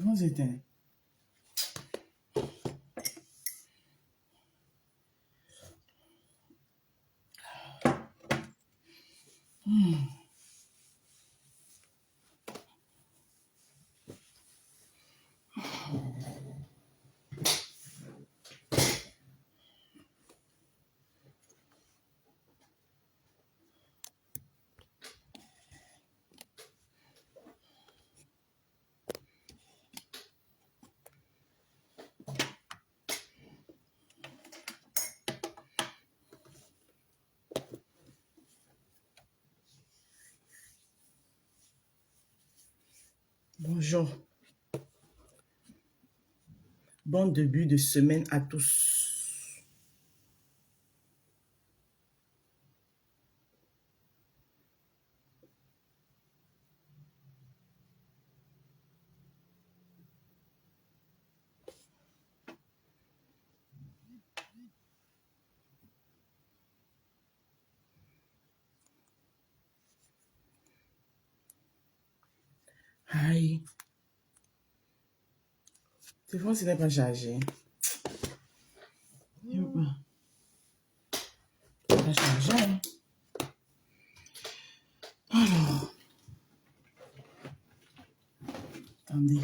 téléphone s'éteint. Bonjour. Bon début de semaine à tous. Aïe. Le téléphone s'il n'est pas chargé. Pas chargé. Alors. Attendez.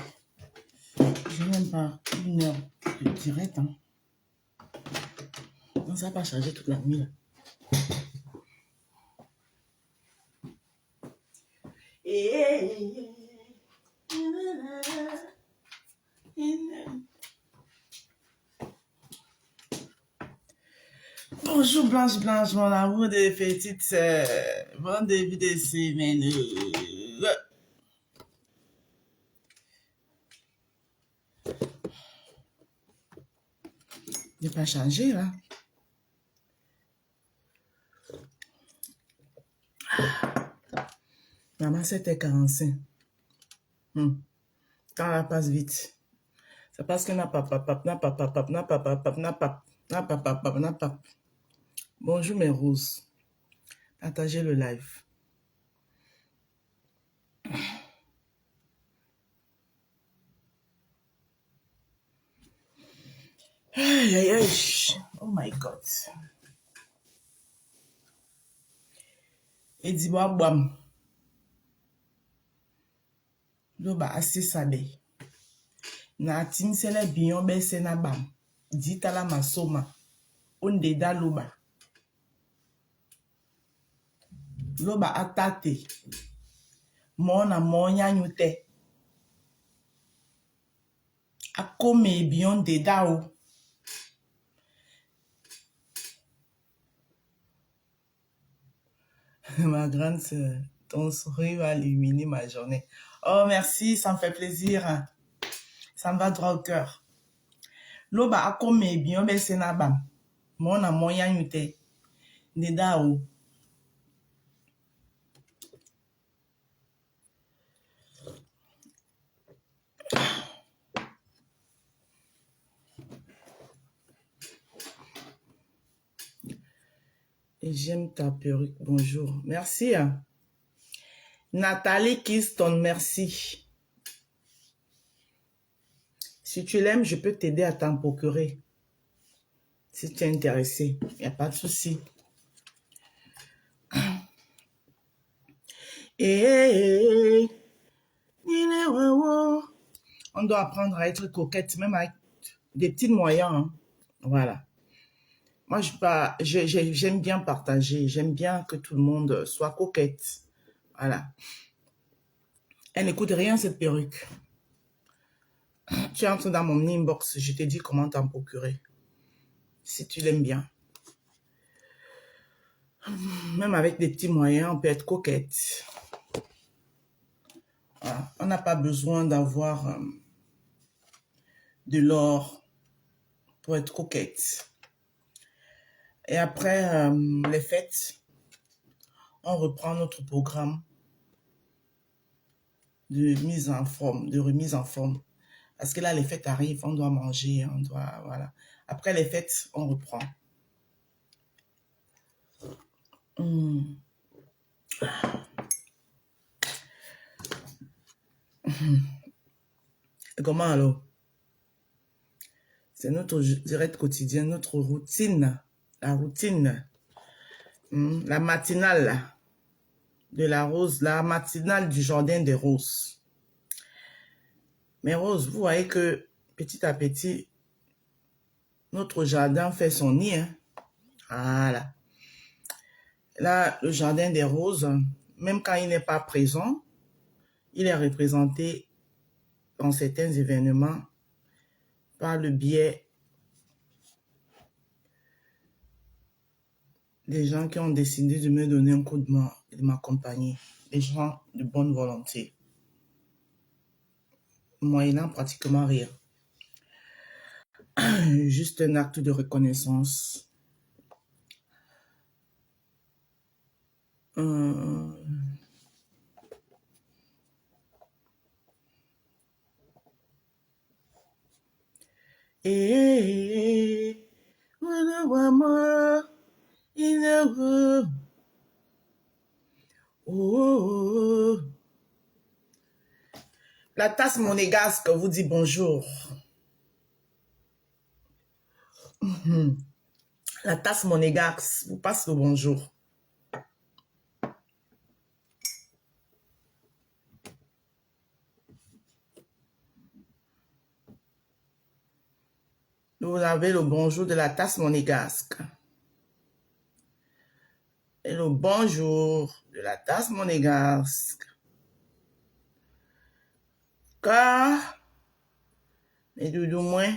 Je n'ai même pas 1 heure de direct. Hein. Non, ça n'a pas chargé toute la nuit. Là. Bonjour Blanche, mon amour de petite sœur. Bon début de semaine. Il n'est pas changé là. Maman, 7h45. Quand la passe vite. C'est parce que n'a pas. Bonjour mes roses. Partagez le live. Aïe, aïe, aïe. Oh my God. Et dis-moi, bam. Loba assez sabe. Na tim sele biyon be sena bam. Ditala masoma. Onde da loba. Loba atate. Mona monya nyute. Akome biyon de da o. Ma grande sœur, ton sourire va illuminer ma journée. Oh, merci, ça me fait plaisir. Ça me va droit au cœur. Loba akome biyon be sena bam. Mona monya nyute. De da o. Et j'aime ta perruque. Bonjour. Merci. Nathalie Kiston, merci. Si tu l'aimes, je peux t'aider à t'en procurer. Si tu es intéressé, il n'y a pas de souci. Et on doit apprendre à être coquette, même avec des petits moyens. Hein. Voilà. Moi, j'aime bien partager. J'aime bien que tout le monde soit coquette. Voilà. Elle n'écoute rien, cette perruque. Tu entres dans mon inbox, je te dis comment t'en procurer. Si tu l'aimes bien. Même avec des petits moyens, on peut être coquette. Voilà. On n'a pas besoin d'avoir de l'or pour être coquette. Et après les fêtes, on reprend notre programme de mise en forme, de remise en forme. Parce que là, les fêtes arrivent, on doit manger, on doit, voilà. Après les fêtes, on reprend. Et comment alors? C'est notre direct quotidien, notre routine. La routine. La matinale là, de la rose, la matinale du jardin des roses. Mais Rose, vous voyez que petit à petit, notre jardin fait son nid. Hein? Voilà. Là, le jardin des roses, même quand il n'est pas présent, il est représenté dans certains événements par le biais des gens qui ont décidé de me donner un coup de main et de m'accompagner. Des gens de bonne volonté. Moyennant pratiquement rien. Juste un acte de reconnaissance. La tasse monégasque vous dit bonjour. La tasse monégasque vous passe le bonjour. Vous avez le bonjour de la tasse monégasque. Et le bonjour de la tasse monégasque. Car, et du moins,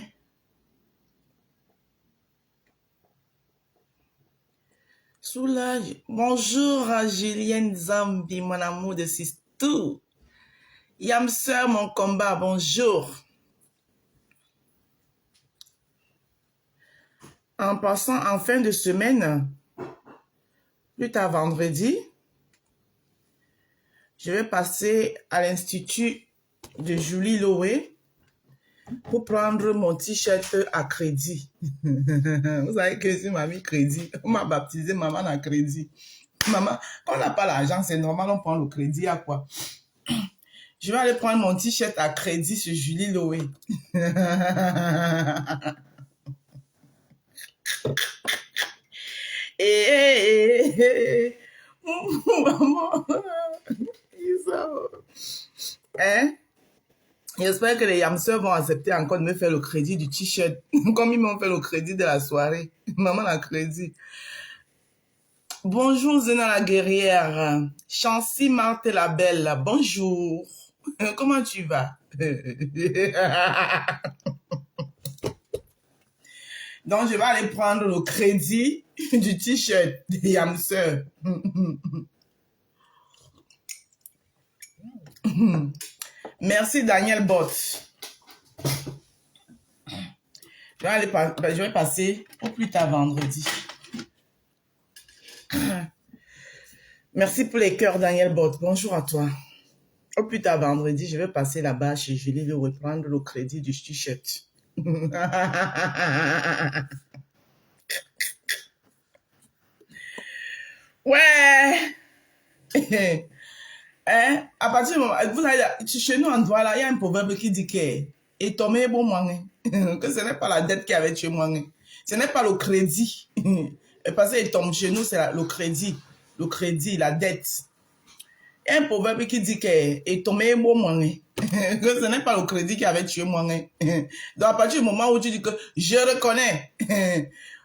soulage. Bonjour à Julienne Zambi, mon amour de Sistou. Yamseur, mon combat, bonjour. En passant en fin de semaine, plus tard vendredi, je vais passer à l'Institut de Julie Loé pour prendre mon t-shirt à crédit. Vous savez que si m'a mis crédit, on m'a baptisé maman à crédit. Maman, quand on n'a pas l'argent, c'est normal, on prend le crédit à quoi? Je vais aller prendre mon t-shirt à crédit sur Julie Loé. Maman, hein? J'espère que les yamseurs vont accepter encore de me faire le crédit du t-shirt, comme ils m'ont fait le crédit de la soirée. Maman a crédit. Bonjour Zena la guerrière. Chancy Marthe la belle. Bonjour. Comment tu vas? Donc, je vais aller prendre le crédit du t-shirt des yamseurs. Merci Daniel Bott. Je vais passer au plus tard vendredi. Merci pour les cœurs Daniel Bott. Bonjour à toi. Au plus tard vendredi, je vais passer là-bas chez Julie de reprendre le crédit du t-shirt. Ouais. Hein? À partir du moment, vous savez, chez nous en Douala, il y a un proverbe qui dit que et tomber bon moyen, que ce n'est pas la dette qui avait tué moi, ce n'est pas le crédit. Parce qu'il tombe chez nous, c'est le crédit, la dette. Il y a un proverbe qui dit que et tomber bon moyen, que ce n'est pas le crédit qui avait tué moi. Donc à partir du moment où tu dis que je reconnais,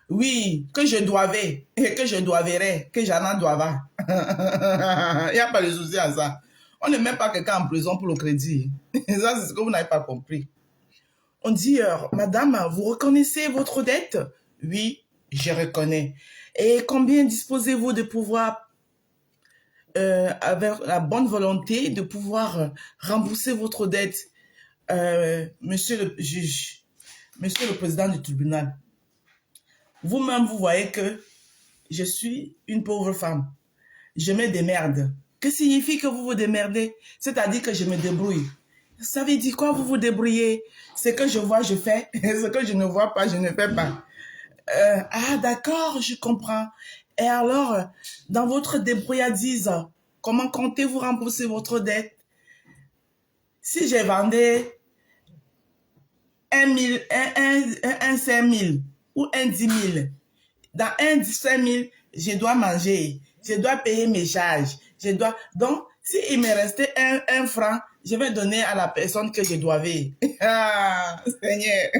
oui, que je doivais, que je doiverais, que j'en doivais. Il n'y a pas de souci à ça. On ne met pas quelqu'un en prison pour le crédit. Ça, c'est ce que vous n'avez pas compris. On dit, madame, vous reconnaissez votre dette? Oui, je reconnais. Et combien disposez-vous de pouvoir, avec la bonne volonté, de pouvoir rembourser votre dette, monsieur le juge, monsieur le président du tribunal? Vous-même, vous voyez que je suis une pauvre femme. Je me démerde. Que signifie que vous vous démerdez? C'est-à-dire que je me débrouille. Ça veut dire quoi, vous vous débrouillez? Ce que je vois, je fais. Ce que je ne vois pas, je ne fais pas. Ah, d'accord, je comprends. Et alors, dans votre débrouillardise, comment comptez-vous rembourser votre dette? Si j'ai vendu un 5 000 ou un 10 000. Dans un 5 000, je dois manger, je dois payer mes charges, je dois... Donc, s'il me restait un franc, je vais donner à la personne que je dois payer. Ah, Seigneur.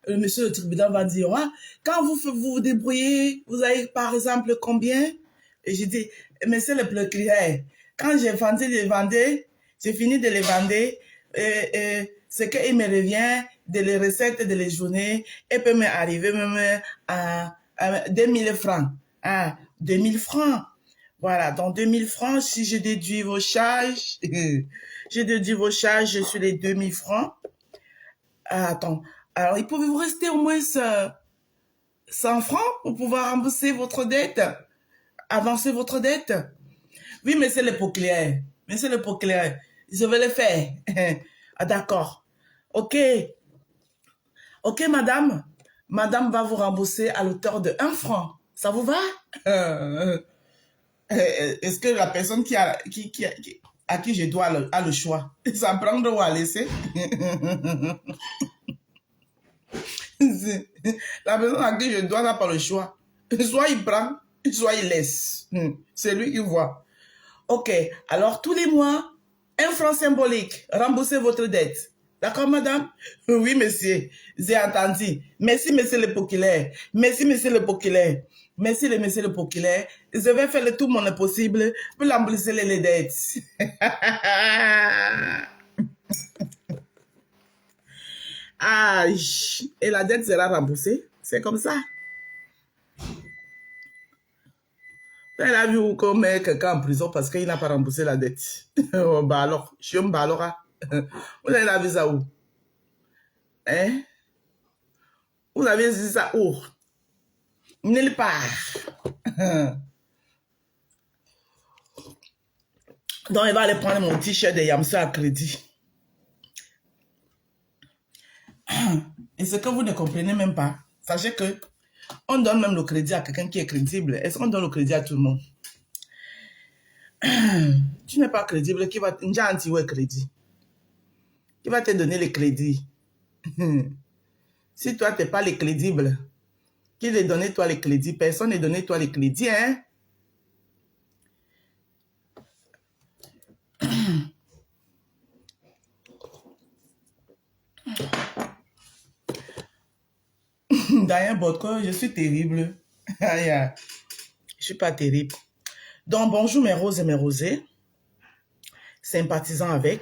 Le monsieur le tribunal va dire, ah, quand vous débrouillez, vous avez par exemple combien? Et je dis, monsieur le procureur, quand j'ai vendu les vendeurs, j'ai fini de les vendre, ce qu'il me revient de les recettes de les journées, et peut m'arriver même à 2000 francs. Ah, 2000 francs. Voilà, donc 2000 francs, si je déduis vos charges, je déduis vos charges sur les 2000 francs. Ah, attends, alors il pouvait vous rester au moins 100 francs pour pouvoir rembourser votre dette, avancer votre dette. Oui, monsieur le procureur, monsieur le procureur, je vais le faire. Ah, d'accord. Ok, ok, madame. Madame va vous rembourser à l'auteur de 1 franc. Ça vous va? Est-ce que la personne à qui je dois a le choix? Ça prendre ou à laisser? La personne à qui je dois n'a pas le choix. Soit il prend, soit il laisse. C'est lui qui voit. Ok, alors tous les mois, 1 franc symbolique, remboursez votre dette. D'accord, madame? Oui, monsieur, j'ai entendu. Merci, monsieur le procureur. Merci, monsieur le procureur. Merci, monsieur le procureur. Je vais faire le tout mon possible pour rembourser les dettes. Ah, et la dette sera remboursée. C'est comme ça. Elle a vu qu'on met quelqu'un en prison parce qu'il n'a pas remboursé la dette. Oh, bah alors, je me balora. Vous avez vu ça où? Hein? Vous avez vu ça où? Nulle part. Donc, il va aller prendre mon t-shirt de Yamsa à crédit. Et ce que vous ne comprenez même pas, sachez que on donne même le crédit à quelqu'un qui est crédible. Est-ce qu'on donne le crédit à tout le monde? Tu n'es pas crédible, qui va te crédit? Qui va te donner les crédits? Si toi, tu n'es pas les crédibles, qui les donne toi les crédits? Personne ne donne toi les crédits, hein? D'ailleurs, Botko, je suis terrible. Je suis pas terrible. Donc, bonjour mes roses et mes rosés. Sympathisant avec.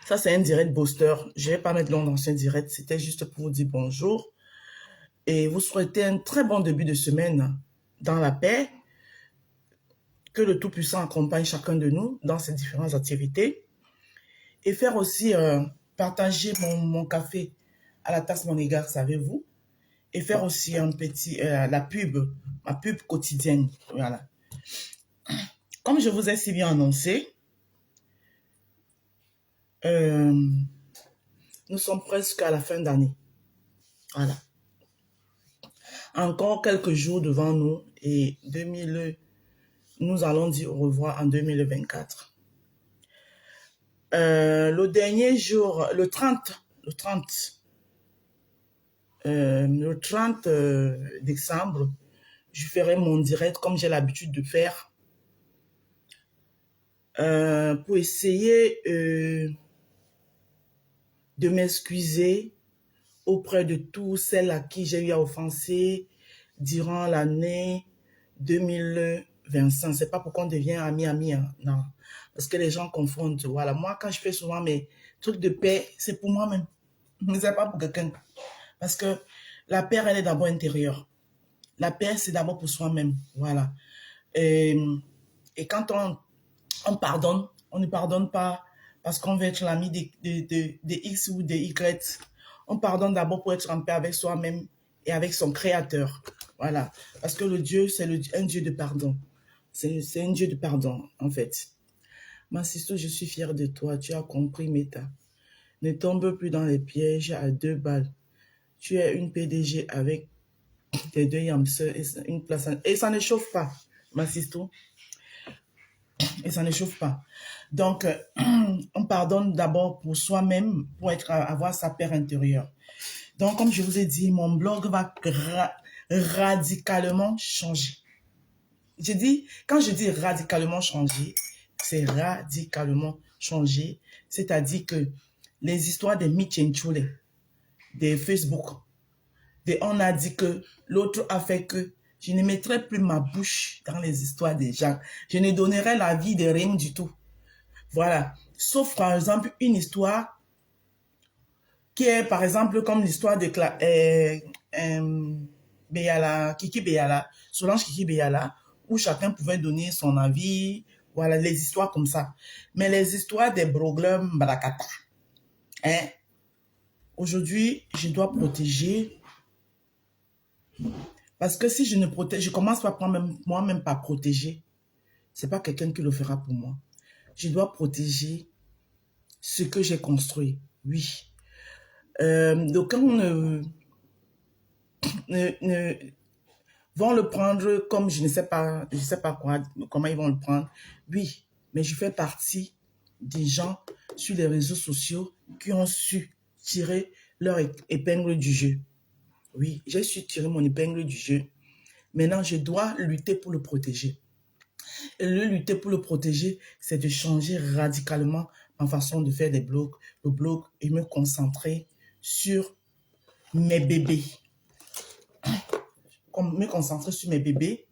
Ça, c'est un direct booster. Je ne vais pas mettre long dans ce direct. C'était juste pour vous dire bonjour. Et vous souhaiter un très bon début de semaine dans la paix. Que le Tout-Puissant accompagne chacun de nous dans ses différentes activités. Et faire aussi partager mon café à la tasse Monégasque, savez-vous. Et faire aussi un petit, ma pub quotidienne. Voilà. Comme je vous ai si bien annoncé, nous sommes presque à la fin d'année. Voilà. Encore quelques jours devant nous et nous allons dire au revoir en 2024. Le dernier jour, le 30 décembre, je ferai mon direct comme j'ai l'habitude de faire pour essayer de m'excuser auprès de tous celles à qui j'ai eu à offenser durant l'année 2025. C'est pas pour qu'on devienne ami, hein, non. Parce que les gens confondent. Voilà, moi, quand je fais souvent mes trucs de paix, c'est pour moi-même. Mais c'est pas pour quelqu'un. Parce que la paix, elle est d'abord intérieure. La paix, c'est d'abord pour soi-même. Voilà. Et quand on pardonne, on ne pardonne pas parce qu'on veut être l'ami de X ou de Y. On pardonne d'abord pour être en paix avec soi-même et avec son créateur. Voilà. Parce que le Dieu, c'est un Dieu de pardon. C'est un Dieu de pardon, en fait. Ma sister, je suis fière de toi. Tu as compris, Meta. Ne tombe plus dans les pièges à 2 balles. Tu es une PDG avec tes 2 yamseurs et une place. Et ça ne chauffe pas, ma sister. et ça ne chauffe pas. Donc, on pardonne d'abord pour soi-même, pour avoir sa paix intérieure. Donc, comme je vous ai dit, mon blog va radicalement changer. Quand je dis radicalement changer, c'est radicalement changer. C'est-à-dire que les histoires des Michenchule, des Facebook, on a dit que l'autre a fait que je ne mettrai plus ma bouche dans les histoires des gens. Je ne donnerai la vie de rien du tout. Voilà. Sauf par exemple une histoire qui est par exemple comme l'histoire de Kiki Beyala, Solange Kiki Beyala, où chacun pouvait donner son avis. Voilà, les histoires comme ça. Mais les histoires des blogueurs Mbadakata, hein, aujourd'hui, je dois protéger. Parce que si je ne protège, je commence par moi-même pas protéger. C'est pas quelqu'un qui le fera pour moi. Je dois protéger ce que j'ai construit. Oui. Donc, quand vont le prendre comme je ne sais pas quoi, comment ils vont le prendre. Oui, mais je fais partie des gens sur les réseaux sociaux qui ont su tirer leur épingle du jeu. Oui, j'ai su tirer mon épingle du jeu. Maintenant, je dois lutter pour le protéger. Et le lutter pour le protéger, c'est de changer radicalement ma façon de faire le blog et me concentrer sur mes bébés. Me concentrer sur mes bébés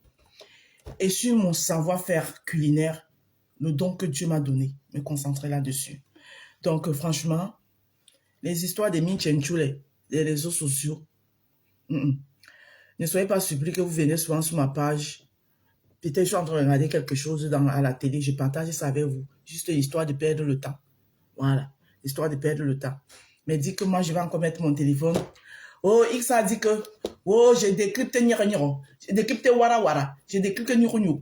et sur mon savoir-faire culinaire, le don que Dieu m'a donné, me concentrer là-dessus. Donc, franchement, les histoires des Minchenchule, les réseaux sociaux, ne soyez pas surpris que vous venez souvent sur ma page. Peut-être je suis en train de regarder quelque chose à la télé, je partage ça avec vous. Juste l'histoire de perdre le temps. Voilà, l'histoire de perdre le temps. Mais dis que moi, je vais encore mettre mon téléphone. Oh, X a dit que, oh, j'ai décrypté Niro, j'ai décrypté Wara, j'ai décrypté Niro.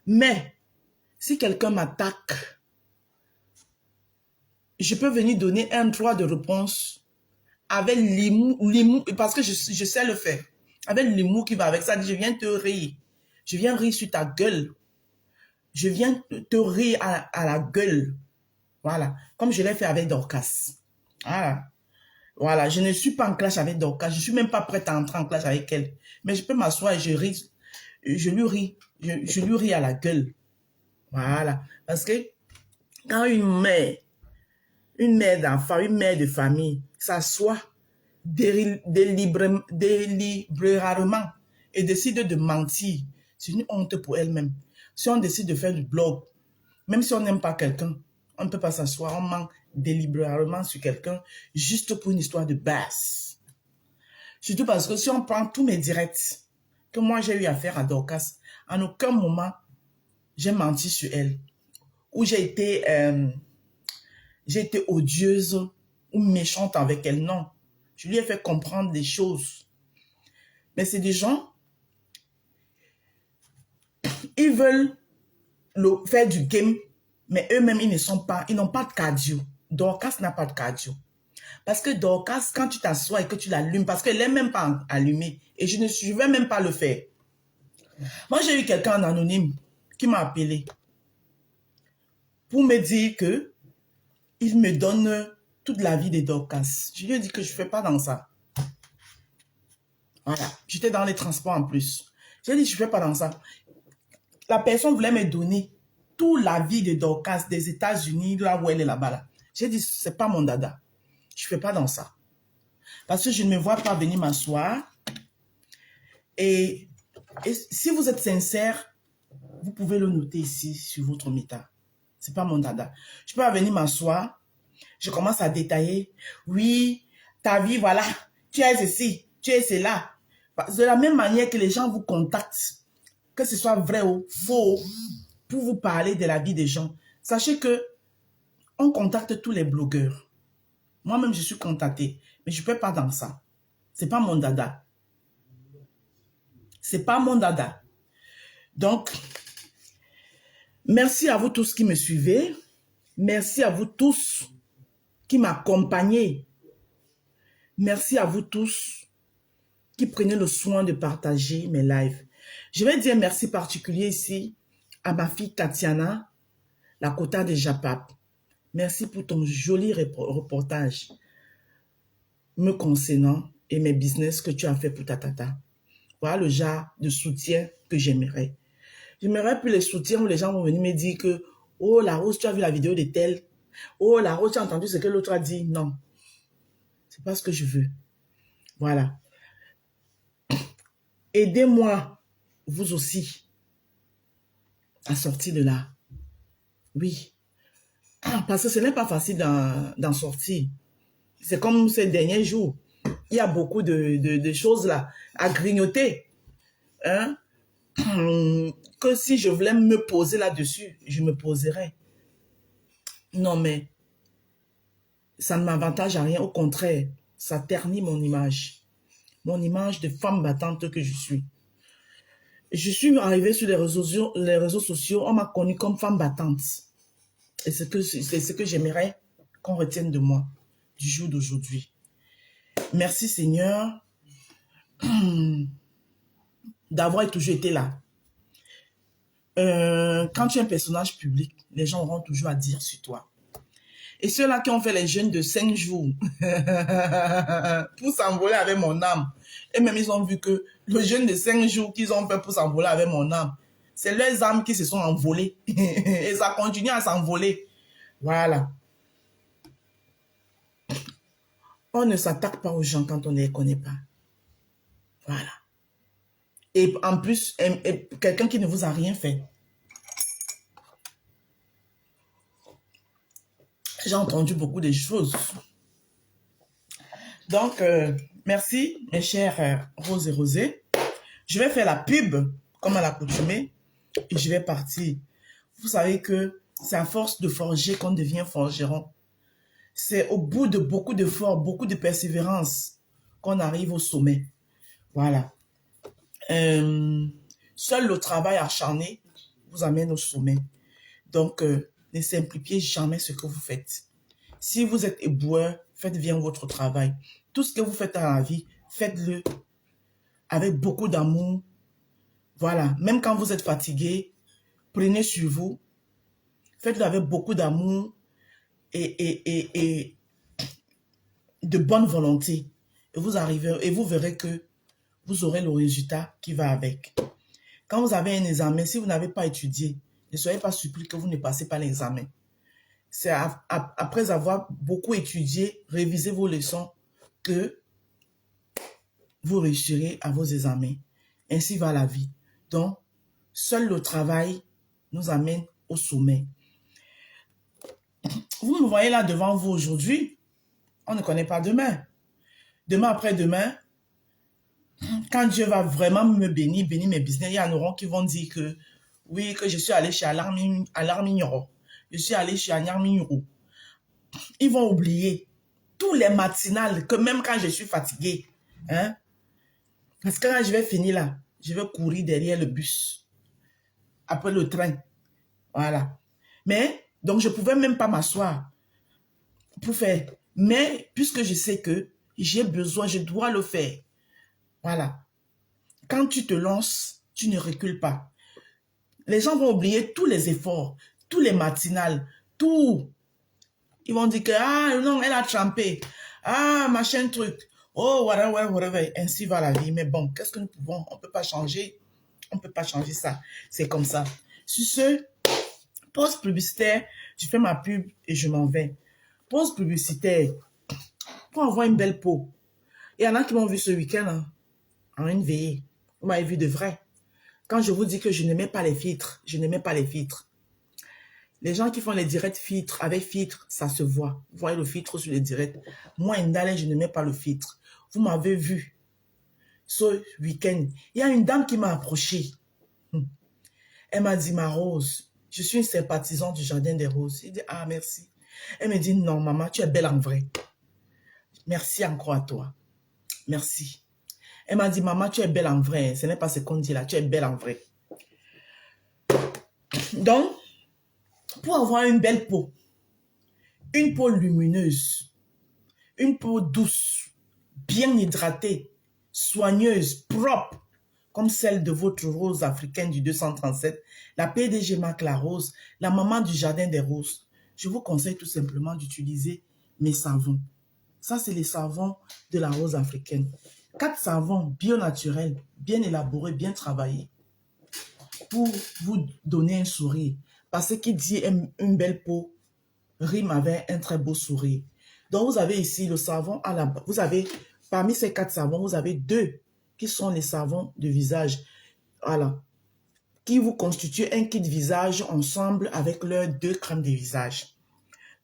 Mais, si quelqu'un m'attaque, je peux venir donner un droit de réponse avec l'humour, parce que je sais le faire. Avec l'humour qui va avec ça, je viens te rire. Je viens rire sur ta gueule. Je viens te rire à la gueule. Voilà. Comme je l'ai fait avec Dorcas. Voilà. Voilà. Je ne suis pas en clash avec Dorcas. Je ne suis même pas prête à entrer en clash avec elle. Mais je peux m'asseoir et je ris. Je lui ris. Je lui ris à la gueule. Voilà. Parce que quand une mère d'enfant, une mère de famille s'assoit délibérément et décide de mentir, c'est une honte pour elle-même. Si on décide de faire du blog, même si on n'aime pas quelqu'un, on ne peut pas s'asseoir, on ment délibérément sur quelqu'un juste pour une histoire de base. Surtout parce que si on prend tous mes directs que moi j'ai eu à faire à Dorcas, en aucun moment j'ai menti sur elle. Ou j'ai été odieuse ou méchante avec elle. Non. Je lui ai fait comprendre des choses. Mais c'est des gens, ils veulent faire du game, mais eux-mêmes, ils n'ont pas de cardio. Dorcas n'a pas de cardio. Parce que Dorcas, quand tu t'assois et que tu l'allumes, parce qu'elle n'est même pas allumée, et je ne vais même pas le faire. Moi, j'ai eu quelqu'un en anonyme qui m'a appelé pour me dire que il me donne toute la vie de Dorcas. Je lui ai dit que je ne fais pas dans ça. Voilà. J'étais dans les transports en plus. J'ai dit, je ne fais pas dans ça. La personne voulait me donner toute la vie de Dorcas des États-Unis, là où elle est là-bas. Là. J'ai dit, ce n'est pas mon dada. Je ne fais pas dans ça. Parce que je ne me vois pas venir m'asseoir. Et si vous êtes sincère, vous pouvez le noter ici sur votre méta. Ce n'est pas mon dada. Je peux pas venir m'asseoir. Je commence à détailler. Oui, ta vie, voilà. Tu es ceci, tu es cela. De la même manière que les gens vous contactent, que ce soit vrai ou faux, pour vous parler de la vie des gens. Sachez que on contacte tous les blogueurs. Moi-même, je suis contactée, mais je ne peux pas dans ça. Ce n'est pas mon dada. Ce n'est pas mon dada. Donc, merci à vous tous qui me suivez. Merci à vous tous qui m'accompagnez. Merci à vous tous qui prenez le soin de partager mes lives. Je vais dire merci particulier ici À ma fille Tatiana, la Kota de Japap, merci pour ton joli reportage me concernant et mes business que tu as fait pour ta tata. Voilà le genre de soutien que j'aimerais. J'aimerais plus les soutiens où les gens vont venir me dire que « Oh, la Rose, tu as vu la vidéo de tel. Oh, la Rose, tu as entendu ce que l'autre a dit. » Non, c'est pas ce que je veux. Voilà. Aidez-moi, vous aussi, à sortir de là. Oui. Parce que ce n'est pas facile d'en sortir. C'est comme ces derniers jours. Il y a beaucoup de choses là à grignoter. Hein? Que si je voulais me poser là-dessus, je me poserais. Non, mais ça ne m'avantage à rien. Au contraire, ça ternit mon image. Mon image de femme battante que je suis. Je suis arrivée sur les réseaux sociaux, on m'a connue comme femme battante. Et c'est ce que j'aimerais qu'on retienne de moi du jour d'aujourd'hui. Merci Seigneur d'avoir toujours été là. Quand tu es un personnage public, les gens auront toujours à dire sur toi. Et ceux-là qui ont fait les jeûnes de 5 jours pour s'envoler avec mon âme, et même ils ont vu que le jeûne de 5 jours qu'ils ont fait pour s'envoler avec mon âme, c'est leurs âmes qui se sont envolées. Et ça continue à s'envoler. Voilà. On ne s'attaque pas aux gens quand on ne les connaît pas. Voilà. Et en plus, quelqu'un qui ne vous a rien fait. J'ai entendu beaucoup de choses. Donc, merci, mes chers Rose et Rosé. Je vais faire la pub, comme à l'accoutumée, et je vais partir. Vous savez que c'est à force de forger qu'on devient forgeron. C'est au bout de beaucoup d'efforts, beaucoup de persévérance qu'on arrive au sommet. Voilà. Seul le travail acharné vous amène au sommet. Donc, ne simplifiez jamais ce que vous faites. Si vous êtes éboueur, faites bien votre travail. Tout ce que vous faites dans la vie, faites-le avec beaucoup d'amour. Voilà. Même quand vous êtes fatigué, prenez sur vous. Faites-le avec beaucoup d'amour et de bonne volonté. Et vous verrez que vous aurez le résultat qui va avec. Quand vous avez un examen, si vous n'avez pas étudié, ne soyez pas surpris que vous ne passez pas l'examen. C'est après avoir beaucoup étudié, révisé vos leçons, que vous réussirez à vos examens. Ainsi va la vie. Donc, seul le travail nous amène au sommet. Vous me voyez là devant vous aujourd'hui. On ne connaît pas demain. Demain après-demain, quand Dieu va vraiment me bénir mes business, il y en aura qui vont dire que oui, que je suis allé chez Alarmignon. Je suis allé chez Agnarmignon. Ils vont oublier tous les matinales, que même quand je suis fatiguée, hein, parce que quand je vais finir là, je vais courir derrière le bus, après le train, voilà. Mais, donc je ne pouvais même pas m'asseoir pour faire. Mais, puisque je sais que j'ai besoin, je dois le faire, voilà. Quand tu te lances, tu ne recules pas. Les gens vont oublier tous les efforts, tous les matinales, tout. Ils vont dire que, ah non, elle a trempé. Ah, machin truc. Oh, whatever. Ainsi va la vie. Mais bon, qu'est-ce que nous pouvons? On ne peut pas changer. On ne peut pas changer ça. C'est comme ça. Sur ce, pause publicitaire, je fais ma pub et je m'en vais. Pause publicitaire pour avoir une belle peau. Il y en a qui m'ont vu ce week-end hein, en une veillée. Vous m'avez vu de vrai. Quand je vous dis que je n'aimais pas les filtres, je n'aimais pas les filtres. Les gens qui font les directs filtres, avec filtre, ça se voit. Vous voyez le filtre sur les directs. Moi, Ndale, je ne mets pas le filtre. Vous m'avez vu ce week-end. Il y a une dame qui m'a approché. Elle m'a dit, ma Rose, je suis une sympathisante du Jardin des Roses. Il dit, ah, merci. Elle me dit, non, maman, tu es belle en vrai. Merci encore à toi. Merci. Elle m'a dit, maman, tu es belle en vrai. Ce n'est pas ce qu'on dit là, tu es belle en vrai. Donc, pour avoir une belle peau, une peau lumineuse, une peau douce, bien hydratée, soigneuse, propre, comme celle de votre rose africaine du 237, la PDG Marc la Rose, la maman du jardin des roses, je vous conseille tout simplement d'utiliser mes savons. Ça, c'est les savons de la rose africaine. 4 savons bio naturels, bien élaborés, bien travaillés, pour vous donner un sourire. Parce que qui dit une belle peau rime avec un très beau sourire. Donc, vous avez ici le savon à la base. Vous avez, parmi ces 4 savons, vous avez 2 qui sont les savons de visage. Voilà. Qui vous constituent un kit visage ensemble avec leurs 2 crèmes de visage.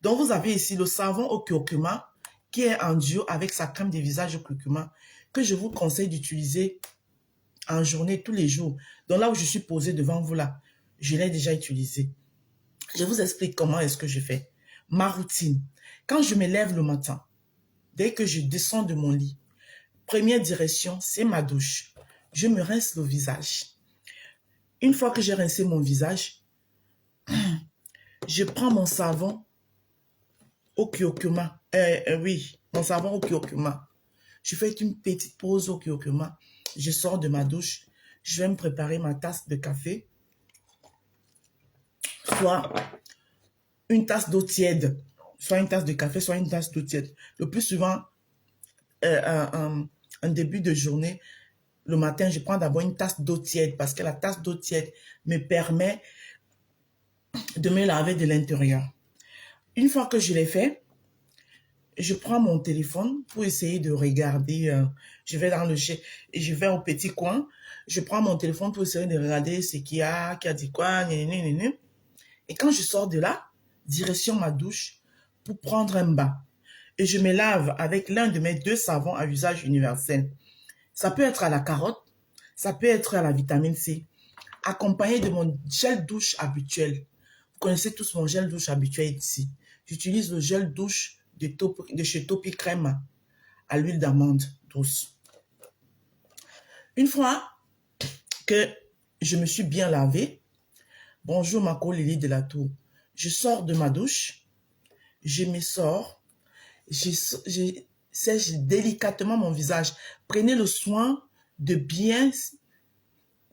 Donc, vous avez ici le savon au curcuma qui est en duo avec sa crème de visage au curcuma que je vous conseille d'utiliser en journée tous les jours. Donc, là où je suis posée devant vous là, je l'ai déjà utilisé. Je vous explique comment est-ce que je fais. Ma routine. Quand je me lève le matin, dès que je descends de mon lit, première direction, c'est ma douche. Je me rince le visage. Une fois que j'ai rincé mon visage, je prends mon savon au curcuma. Oui, mon savon au curcuma. Je fais une petite pause au curcuma. Je sors de ma douche. Je vais me préparer ma tasse de café. Soit une tasse d'eau tiède. Soit une tasse de café, soit une tasse d'eau tiède. Le plus souvent, en début de journée, le matin, je prends d'abord une tasse d'eau tiède parce que la tasse d'eau tiède me permet de me laver de l'intérieur. Une fois que je l'ai fait, je prends mon téléphone pour essayer de regarder. Je vais dans le chez et je vais au petit coin. Je prends mon téléphone pour essayer de regarder ce qu'il y a, qui a dit quoi, et quand je sors de là, direction ma douche pour prendre un bain. Et je me lave avec l'un de mes 2 savons à usage universel. Ça peut être à la carotte, ça peut être à la vitamine C, accompagné de mon gel douche habituel. Vous connaissez tous mon gel douche habituel ici. J'utilise le gel douche de chez Topi Crème à l'huile d'amande douce. Une fois que je me suis bien lavé, bonjour ma Lily de la Tour, je sors de ma douche, je me sors, je sèche délicatement mon visage. Prenez le soin de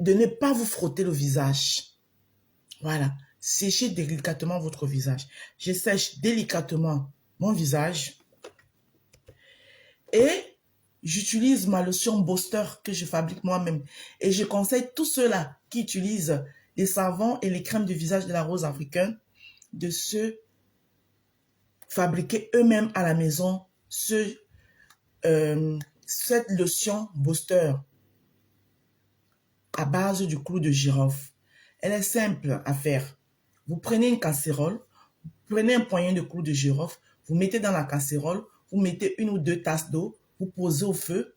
ne pas vous frotter le visage. Voilà, séchez délicatement votre visage. Je sèche délicatement mon visage et j'utilise ma lotion Booster que je fabrique moi-même. Et je conseille tous ceux-là qui utilisent les savons et les crèmes de visage de la rose africaine de se fabriquer eux-mêmes à la maison cette lotion Booster à base du clou de girofle. Elle est simple à faire. Vous prenez une casserole, vous prenez un poignet de clou de girofle, vous mettez dans la casserole, vous mettez 1 ou 2 tasses d'eau, vous posez au feu,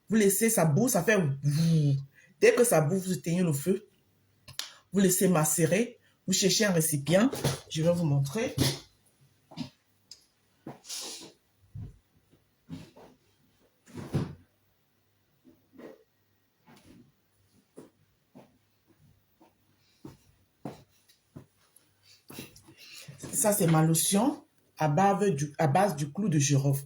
vous laissez ça bout, ça fait boum. Dès que ça bout, vous éteignez le feu, vous laissez macérer, vous cherchez un récipient, je vais vous montrer. Ça, c'est ma lotion à base du clou de girofle.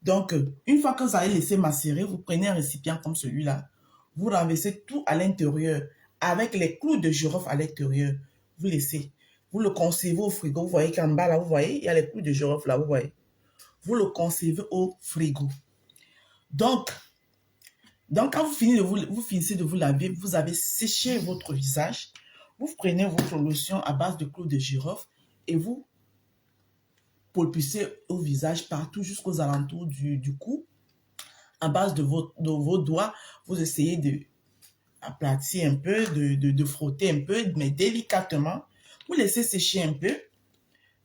Donc, une fois que vous avez laissé macérer, vous prenez un récipient comme celui-là. Vous renversez tout à l'intérieur avec les clous de girofle à l'intérieur. Vous laissez. Vous le conservez au frigo. Vous voyez qu'en bas, là, vous voyez, il y a les clous de girofle là, vous voyez. Vous le conservez au frigo. Donc quand vous finissez de vous laver, vous avez séché votre visage. Vous prenez votre lotion à base de clous de girofle et vous poulpissez au visage partout jusqu'aux alentours du cou. À base de vos doigts, vous essayez de aplatir un peu, de frotter un peu, mais délicatement. Vous laissez sécher un peu.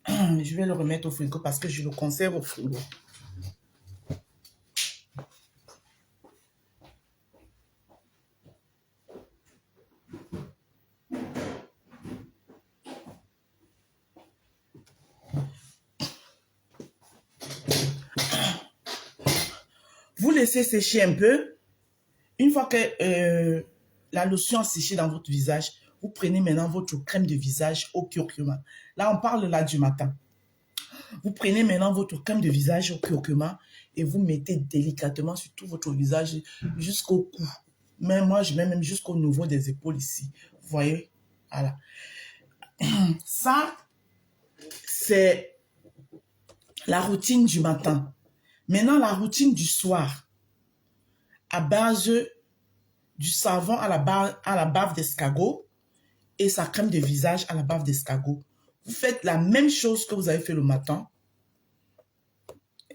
Je vais le remettre au frigo parce que je le conserve au frigo. Vous laissez sécher un peu. Une fois que la lotion a séché dans votre visage, vous prenez maintenant votre crème de visage au curcuma. Là, on parle là du matin. Vous prenez maintenant votre crème de visage au curcuma et vous mettez délicatement sur tout votre visage jusqu'au cou. Mais moi, je mets même jusqu'au niveau des épaules ici. Vous voyez? Voilà. Ça, c'est la routine du matin. Maintenant, la routine du soir, à base du savon à la bave d'escargot et sa crème de visage à la bave d'escargot. Vous faites la même chose que vous avez fait le matin,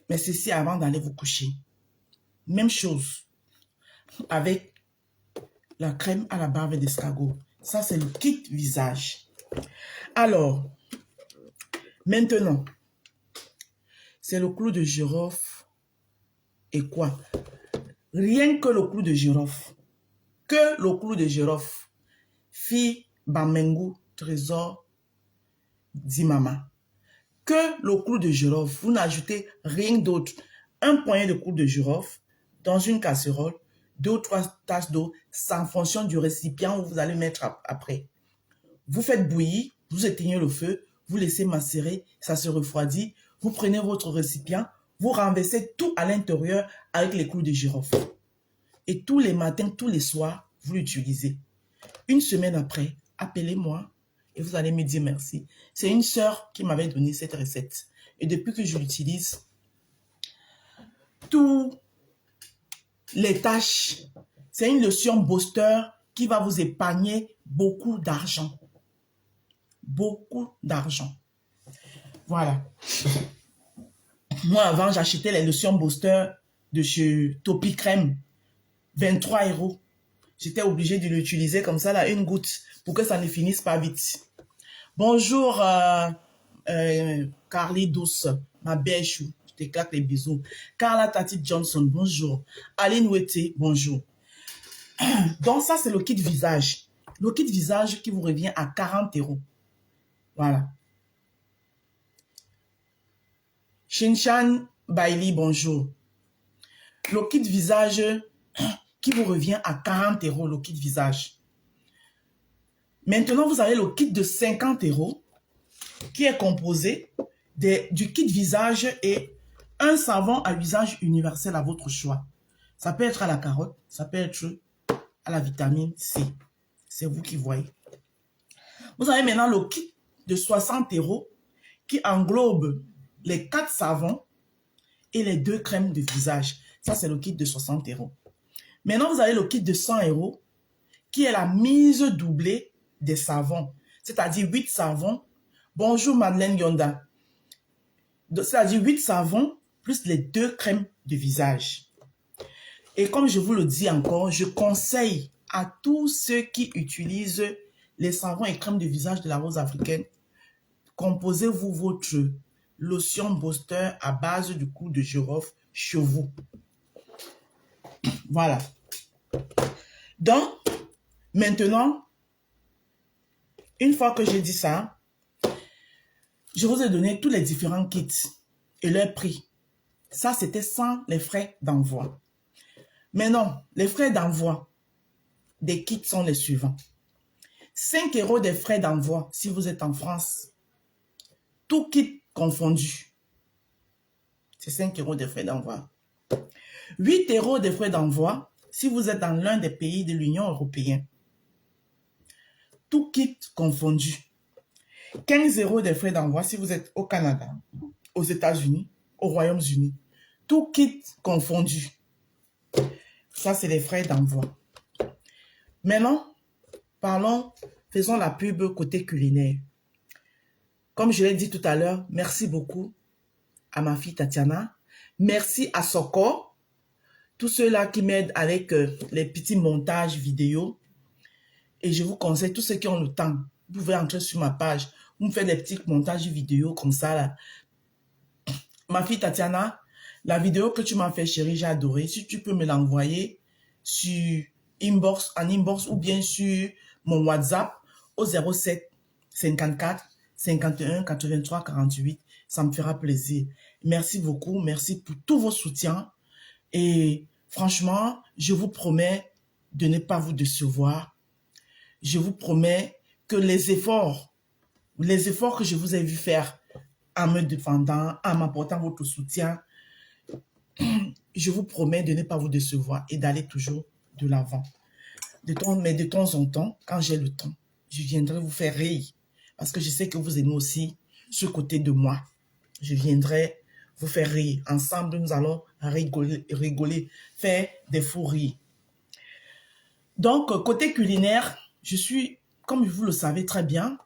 mais ceci avant d'aller vous coucher. Même chose avec la crème à la bave d'escargot. Ça, c'est le kit visage. Alors, maintenant, c'est le clou de girofle et quoi? Rien que le clou de girofle. Que le clou de girofle. Fille Bamengu, trésor, Dimama. Que le clou de girofle. Vous n'ajoutez rien d'autre. Un poignet de clou de girofle dans une casserole, 2 ou 3 tasses d'eau, c'est en fonction du récipient où vous allez mettre après. Vous faites bouillir, vous éteignez le feu, vous laissez macérer, ça se refroidit. Vous prenez votre récipient, vous renversez tout à l'intérieur avec les clous de girofle. Et tous les matins, tous les soirs, vous l'utilisez. Une semaine après, appelez-moi et vous allez me dire merci. C'est une sœur qui m'avait donné cette recette. Et depuis que je l'utilise, tous les tâches, c'est une lotion booster qui va vous épargner beaucoup d'argent. Beaucoup d'argent. Voilà. Moi, avant, j'achetais les lotions booster de chez Topi Crème. 23 €. J'étais obligée de l'utiliser comme ça, là, une goutte, pour que ça ne finisse pas vite. Bonjour, Carly Douce, ma belle chou. Je t'éclate les bisous. Carla Tati Johnson, bonjour. Aline Wete, bonjour. Donc, ça, c'est le kit visage. Le kit visage qui vous revient à 40 €. Voilà. Shinchan Bailey, bonjour. Le kit visage qui vous revient à 40 €, le kit visage. Maintenant, vous avez le kit de 50 € qui est composé du kit visage et un savon à usage universel à votre choix. Ça peut être à la carotte, ça peut être à la vitamine C. C'est vous qui voyez. Vous avez maintenant le kit de 60 € qui englobe les 4 savons et les 2 crèmes de visage. Ça, c'est le kit de 60 €. Maintenant, vous avez le kit de 100 € qui est la mise doublée des savons. C'est-à-dire 8 savons. Bonjour Madeleine Yonda. C'est-à-dire 8 savons plus les 2 crèmes de visage. Et comme je vous le dis encore, je conseille à tous ceux qui utilisent les savons et crèmes de visage de la rose africaine, composez-vous votre lotion booster à base du clou de girofle chez vous. Voilà. Donc, maintenant, une fois que j'ai dit ça, je vous ai donné tous les différents kits et leur prix. Ça, c'était sans les frais d'envoi. Mais non, les frais d'envoi des kits sont les suivants. 5 € des frais d'envoi si vous êtes en France. Tout kit confondu. C'est 5 € des frais d'envoi. 8 € des frais d'envoi si vous êtes dans l'un des pays de l'Union européenne. Tout kit confondu. 15 € des frais d'envoi si vous êtes au Canada, aux États-Unis, au Royaume-Uni. Tout kit confondu. Ça, c'est les frais d'envoi. Maintenant, faisons la pub côté culinaire. Comme je l'ai dit tout à l'heure, merci beaucoup à ma fille Tatiana. Merci à Soko. Tous ceux-là qui m'aident avec les petits montages vidéo. Et je vous conseille, tous ceux qui ont le temps, vous pouvez entrer sur ma page. Vous me faites des petits montages vidéo comme ça, là. Ma fille Tatiana, la vidéo que tu m'as fait, chérie, j'ai adoré. Si tu peux me l'envoyer sur en inbox ou bien sur mon WhatsApp au 07 54 51 83 48, ça me fera plaisir. Merci beaucoup, merci pour tous vos soutiens. Et franchement, je vous promets de ne pas vous décevoir. Je vous promets que les efforts que je vous ai vu faire en me défendant, en m'apportant votre soutien, je vous promets de ne pas vous décevoir et d'aller toujours de l'avant. mais de temps en temps, quand j'ai le temps, je viendrai vous faire rire. Parce que je sais que vous aimez aussi ce côté de moi. Je viendrai vous faire rire. Ensemble, nous allons rigoler, faire des fous rires. Donc, côté culinaire, je suis, comme vous le savez très bien,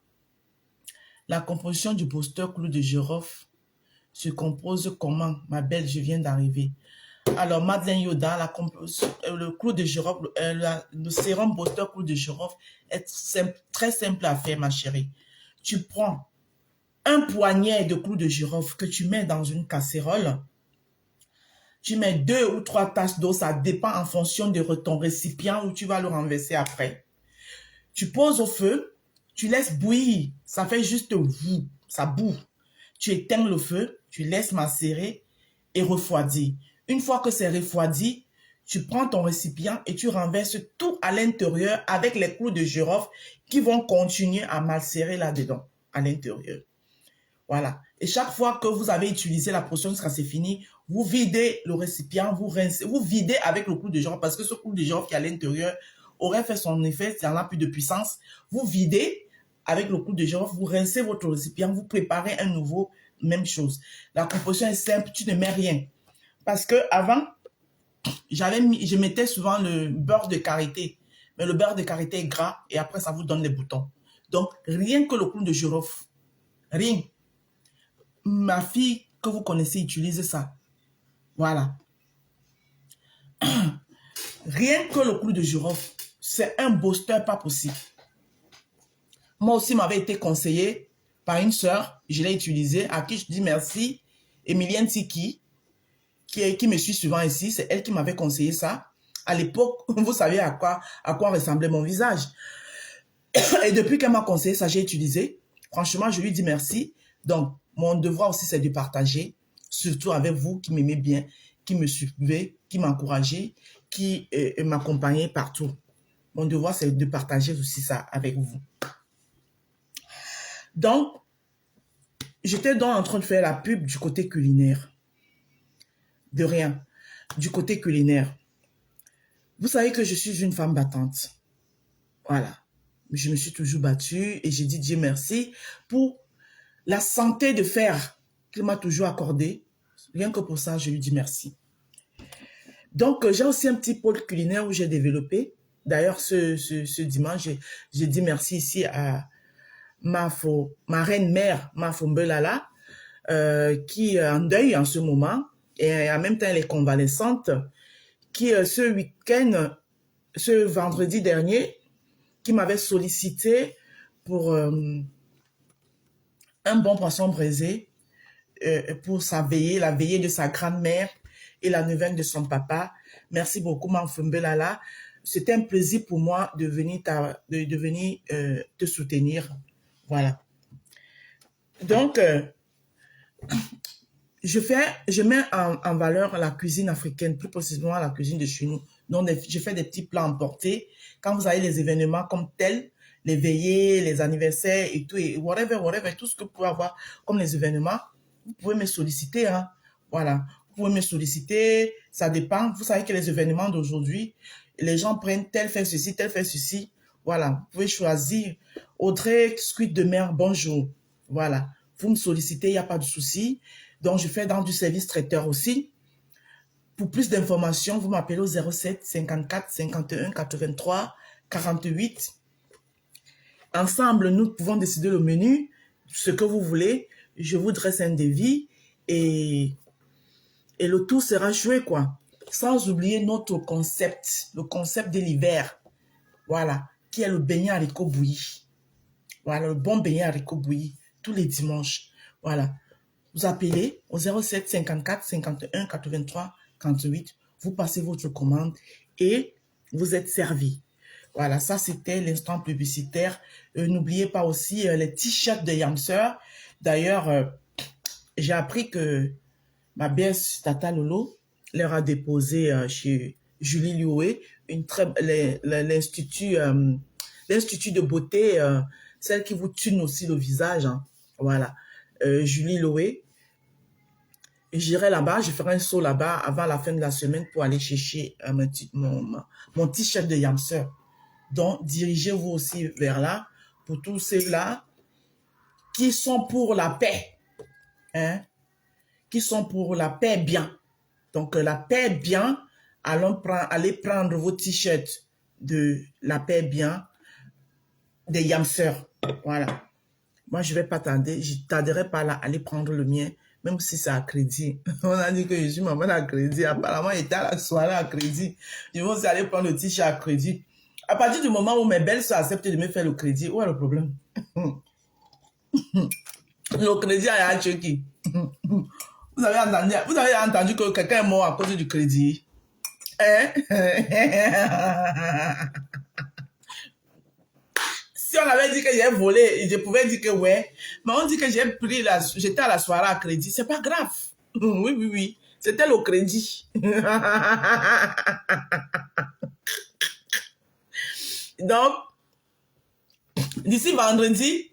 la composition du booster clou de girofle se compose comment? Ma belle, je viens d'arriver. Alors, Madeleine Yoda, le clou de girofle, le sérum booster clou de girofle est très simple à faire, ma chérie. Tu prends un poignet de clou de girofle que tu mets dans une casserole. Tu mets 2 ou 3 tasses d'eau, ça dépend en fonction de ton récipient où tu vas le renverser après. Tu poses au feu, tu laisses bouillir, ça fait juste bout, ça bout. Tu éteins le feu, tu laisses macérer et refroidir. Une fois que c'est refroidi, tu prends ton récipient et tu renverses tout à l'intérieur avec les clous de girofle qui vont continuer à macérer là-dedans, à l'intérieur. Voilà. Et chaque fois que vous avez utilisé la potion jusqu'à c'est fini, vous videz le récipient, vous rincez, vous videz avec le clou de girofle parce que ce clou de girofle qui est à l'intérieur aurait fait son effet, ça n'a plus de puissance. Vous videz avec le clou de girofle, vous rincez votre récipient, vous préparez un nouveau, même chose. La composition est simple, tu ne mets rien. Parce que avant, je mettais souvent le beurre de karité. Mais le beurre de karité est gras et après ça vous donne les boutons. Donc, rien que le clou de girofle. Rien. Ma fille que vous connaissez utilise ça. Voilà. Rien que le clou de girofle, c'est un booster pas possible. Moi aussi, m'avait été conseillé par une sœur, je l'ai utilisé, à qui je dis merci, Emilienne Tiki, qui me suit souvent ici, c'est elle qui m'avait conseillé ça. À l'époque, vous savez à quoi ressemblait mon visage. Et depuis qu'elle m'a conseillé ça, j'ai utilisé. Franchement, je lui dis merci. Donc, mon devoir aussi, c'est de partager, surtout avec vous qui m'aimez bien, qui me suivez, qui m'encouragez, qui m'accompagnez partout. Mon devoir, c'est de partager aussi ça avec vous. Donc, j'étais donc en train de faire la pub du côté culinaire. De rien. Du côté culinaire. Vous savez que je suis une femme battante. Voilà. Je me suis toujours battue et j'ai dit Dieu merci pour la santé de fer qu'il m'a toujours accordée. Rien que pour ça, je lui dis merci. Donc, j'ai aussi un petit pôle culinaire où j'ai développé. D'ailleurs, ce dimanche, j'ai dit merci ici à ma reine mère, Mafo Mbelala, qui est en deuil en ce moment et en même temps elle est convalescente, qui ce week-end, ce vendredi dernier, qui m'avait sollicité pour un bon poisson braisé pour sa veillée, la veillée de sa grand-mère et la neuvaine de son papa. Merci beaucoup, Mafo Mbelala. C'était un plaisir pour moi de venir te soutenir. Voilà. Donc, je mets en valeur la cuisine africaine, plus précisément la cuisine de chez nous. Donc, je fais des petits plats emportés. Quand vous avez les événements comme tels, les veillées, les anniversaires et tout, et whatever, tout ce que vous pouvez avoir comme les événements, vous pouvez me solliciter. Hein. Voilà. Vous pouvez me solliciter. Ça dépend. Vous savez que les événements d'aujourd'hui, les gens prennent tel fait ceci, tel fait ceci. Voilà. Vous pouvez choisir. Audrey, squid de mer, bonjour. Voilà. Vous me sollicitez, il n'y a pas de souci. Donc, je fais dans du service traiteur aussi. Pour plus d'informations, vous m'appelez au 07 54 51 83 48. Ensemble, nous pouvons décider le menu, ce que vous voulez. Je vous dresse un devis et le tout sera joué, quoi. Sans oublier notre concept, le concept de l'hiver. Voilà, qui est le beignet haricot bouilli. Voilà, le bon beignet haricot bouilli tous les dimanches. Voilà. Vous appelez au 07 54 51 83 48. Vous passez votre commande et vous êtes servi. Voilà, ça c'était l'instant publicitaire. N'oubliez pas aussi les t-shirts de Yamster. D'ailleurs, j'ai appris que ma BS Tata Lolo leur a déposé chez Julie Loué l'institut de beauté, celle qui vous tune aussi le visage. Hein. Voilà. Julie Loé. J'irai là-bas, je ferai un saut là-bas avant la fin de la semaine pour aller chercher mon t-shirt de Yamster. Donc, dirigez-vous aussi vers là, pour tous ceux-là qui sont pour la paix, hein, qui sont pour la paix bien. Donc, la paix bien, allez prendre vos t-shirts de la paix bien, des Yamseurs. Voilà. Moi, je ne vais pas tarder, je ne tarderai pas là, aller prendre le mien, même si c'est à crédit. On a dit que je suis maman à crédit. Apparemment, il était à la soirée à crédit. Je vais aussi aller prendre le t-shirt à crédit. À partir du moment où mes belles soeurs acceptent de me faire le crédit, où est le problème? Le crédit a Chucky. Vous avez entendu que quelqu'un est mort à cause du crédit? Hein? Si on avait dit que j'ai volé, je pouvais dire que ouais. Mais on dit que j'étais à la soirée à crédit. C'est pas grave. Oui, oui, oui. C'était le crédit. Donc, d'ici vendredi,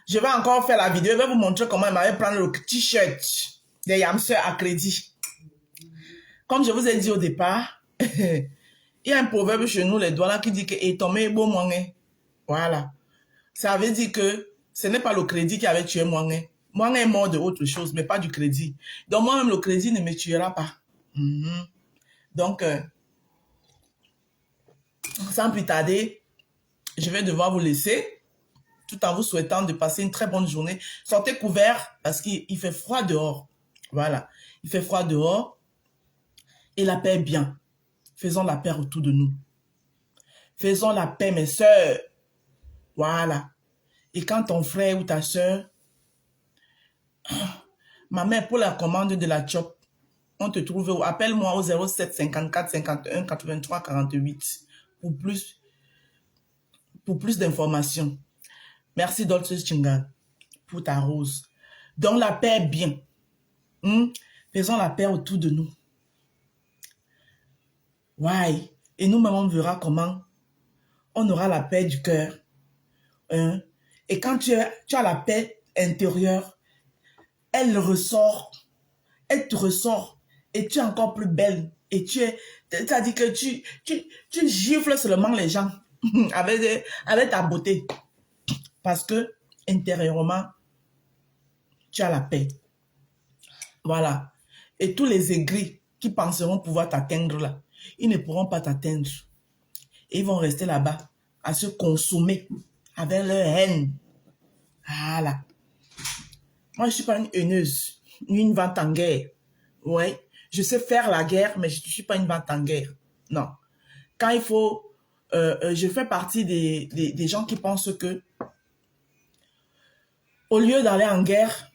je vais encore faire la vidéo. Je vais vous montrer comment il m'avait prendre le t-shirt des Yamseurs à crédit. Comme je vous ai dit au départ, il y a un proverbe chez nous, les Douala, qui dit que « Etomé beau moangé ». Voilà. Ça veut dire que ce n'est pas le crédit qui avait tué Moangé. Moangé est mort de autre chose, mais pas du crédit. Donc moi-même, le crédit ne me tuera pas. Donc, sans plus tarder, je vais devoir vous laisser, tout en vous souhaitant de passer une très bonne journée. Sortez couvert parce qu'il fait froid dehors. Voilà. Il fait froid dehors et la paix est bien. Faisons la paix autour de nous. Faisons la paix, mes sœurs. Voilà. Et quand ton frère ou ta sœur, ma mère, pour la commande de la chop, on te trouve, appelle-moi au 07 54 51 83 48 pour plus d'informations. Merci Dolce Chingal pour ta rose. Donc la paix est bien. Faisons la paix autour de nous. Ouais. Et nous-mêmes, on verra comment on aura la paix du cœur. Et quand tu as la paix intérieure, elle ressort, elle te ressort et tu es encore plus belle. Et c'est-à-dire que tu gifles seulement les gens avec ta beauté. Parce que intérieurement, tu as la paix. Voilà. Et tous les aigris qui penseront pouvoir t'atteindre là, ils ne pourront pas t'atteindre. Et ils vont rester là-bas à se consommer avec leur haine. Voilà. Moi, je ne suis pas une haineuse, ni une vente en guerre. Ouais. Je sais faire la guerre, mais je ne suis pas une vente en guerre. Non. Quand il faut... je fais partie des gens qui pensent que au lieu d'aller en guerre,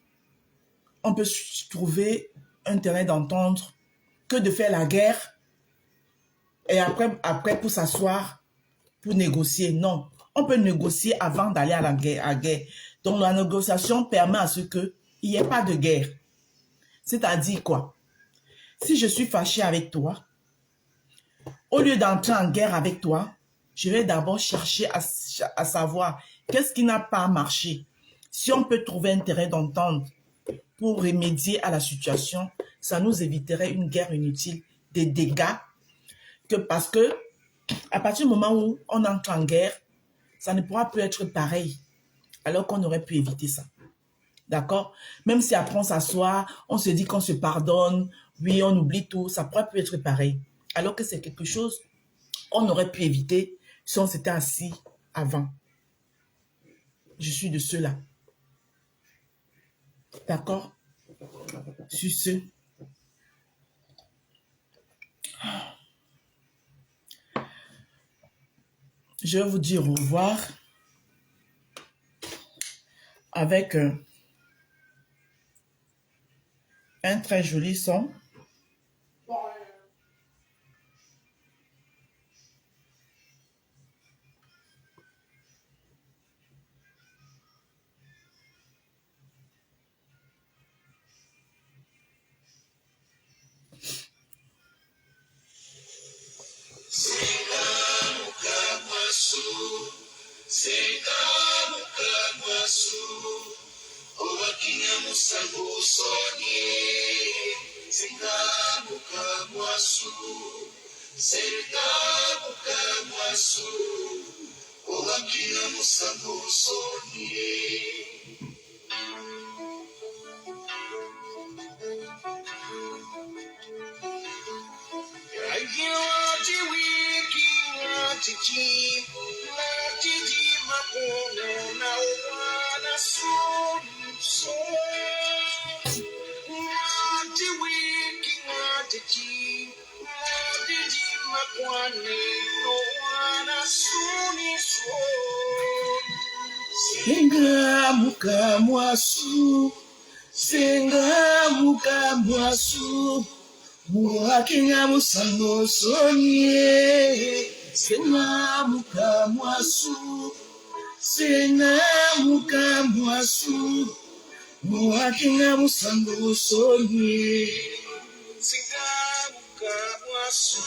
on peut trouver un terrain d'entente que de faire la guerre et après pour s'asseoir, pour négocier. Non. On peut négocier avant d'aller à la guerre. Donc, la négociation permet à ce qu'il n'y ait pas de guerre. C'est-à-dire quoi? Si je suis fâché avec toi, au lieu d'entrer en guerre avec toi, je vais d'abord chercher à savoir qu'est-ce qui n'a pas marché. Si on peut trouver un terrain d'entente pour remédier à la situation, ça nous éviterait une guerre inutile, des dégâts, parce que à partir du moment où on entre en guerre, ça ne pourra plus être pareil, alors qu'on aurait pu éviter ça. D'accord? Même si après on s'assoit, on se dit qu'on se pardonne, oui, on oublie tout, ça pourrait plus être pareil. Alors que c'est quelque chose qu'on aurait pu éviter si on s'était assis avant. Je suis de ceux-là. D'accord? Sur ce. Je vais vous dire au revoir avec un très joli son. Senga mukamwasu, owakina musango sonye. Yagiwaji wiki watiji, watiji mapono na wana so. Wati wiki watiji, watiji makwane no wana suni so. Senga mukamwasu, senga mukamwasu. Muhakinga musango sonye, senga mukamwasu, senga mukamwasu. Muhakinga musango sonye, senga mukamwasu,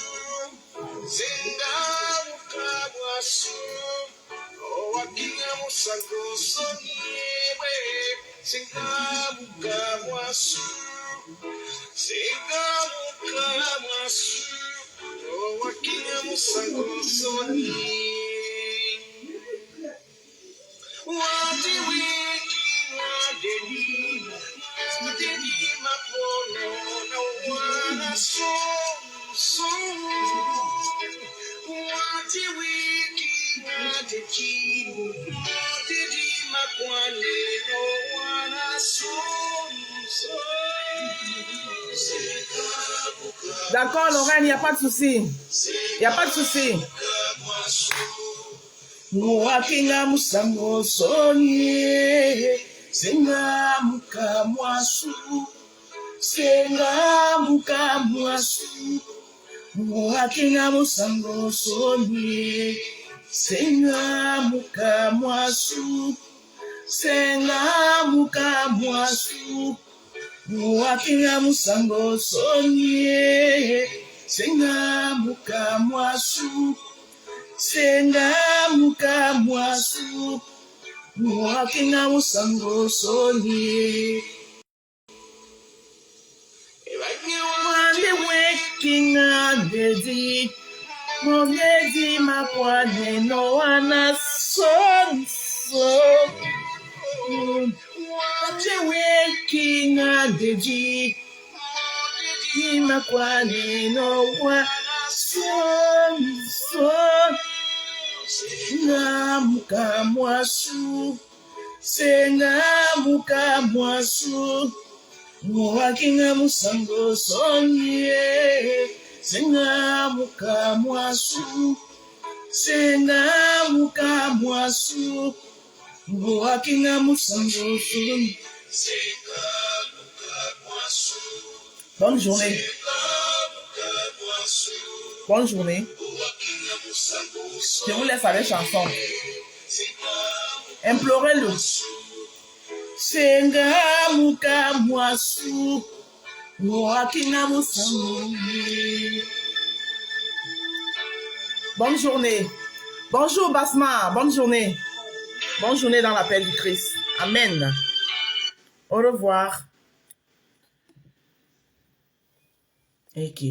senga mukamwasu. Muhakinga musango sonye, senga mukamwasu. Senga mukamwasu, owakina musango sonye. Wati wiki wadeni mapono na wana so. Wati wiki wadeni makwane no wana so. D'accord, Lorraine, il n'y a pas de souci. Il n'y a pas de souci. Muhakinga musango sonye, senga mukamwasu, senga mukamwasu. Muhakinga musango sonye, senga mukamwasu, senga mukamwasu. Muhakinga musango sonye, senga mukamwasu, senga mukamwasu. Muhakinga musango sonye. Mwande wekinga ndezi, mwongezi makwane no wana sonso. Mwande wekinga ndezi, makwane no wana sonso. Senga mukamwasu, senga mukamwasu. Muhakinga musango sonye, senga mukamwasu, senga mukamwasu. Muhakinga musango sonye. Bonne journée. Bonne journée. Je vous laisse avec chanson. Implorez-le. Senga mukamwasu, muhakinga musango. Bonne journée. Bonjour Basma, bonne journée. Bonne journée dans l'appel du Christ. Amen. Au revoir. Ok.